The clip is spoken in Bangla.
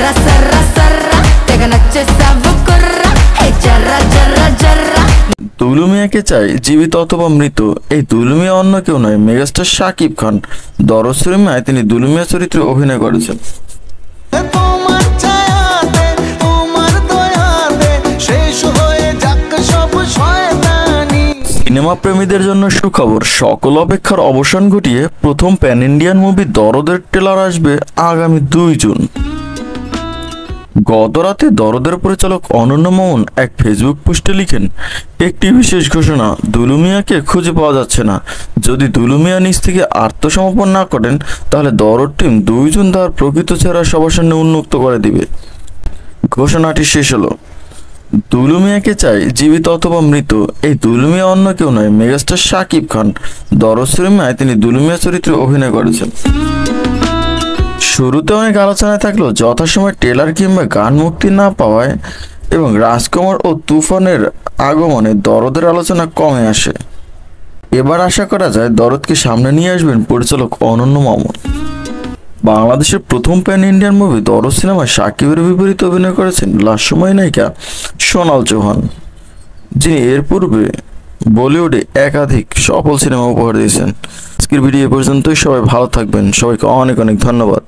సర్రా సర్రా సర్రా తెగ నచ్చేసావు కుర్రా హే జర్రా జర్రా జర్రా। দুলু মিয়াকে চাই জীবিত অথবা মৃত। এই দুলু মিয়া অন্য কেউ নয়, মেগাস্টার শাকিব খান। দরদ সিনেমায় তিনি দুলু মিয়া চরিত্রে অভিনয় করেছেন। সিনেমা প্রেমীদের জন্য সুখবর, সকল অপেক্ষার অবসান ঘটিয়ে প্রথম প্যান ইন্ডিয়ান মুভি দরদের ট্রেলার আসবে আগামী 2 জুন। গত রাতে দরদের পরিচালক অনন্য মামুন এক ফেসবুক পোস্টে লিখেন, একটি বিশেষ ঘোষণা, দুলু মিয়াকে খুঁজে পাওয়া যাচ্ছে না। যদি দুলু মিয়া নিজ থেকে আত্মসমর্পণ না করেন তাহলে দরদ টিম 2 জুন তার প্রকৃত চেহারা সবার সামনে উন্মুক্ত করে দিবে। ঘোষণাটি শেষ হলো। দুলু মিয়াকে চাই জীবিত অথবা মৃত। এই দুলু মিয়া অন্য কেউ নয়, মেগাস্টার শাকিব খান। দরদ সিনেমায় তিনি দুলু মিয়া চরিত্রে অভিনয় করেছেন। শুরুতে অনেক আলোচনায় থাকলেও যথাসময় ট্রেলার কিংবা গান মুক্তি না পাওয়ায় এবং রাজকুমার ও তুফানের আগমনে দরদের আলোচনা কমে আসে। এবার আশা করা যায় দরদকে সামনে নিয়ে আসবেন পরিচালক অনন্য মামুন। বাংলাদেশের প্রথম প্যান ইন্ডিয়ান মুভি দরদ সিনেমায় সাকিবের বিপরীতে অভিনয় করেছেন লাস্যময়ী নায়িকা সোনাল চৌহান, যিনি এর পূর্বে বলিউডে একাধিক সফল সিনেমা উপহার দিয়েছেন। আজকের ভিডিও এ পর্যন্তই। সবাই ভালো থাকবেন, সবাইকে অনেক অনেক ধন্যবাদ।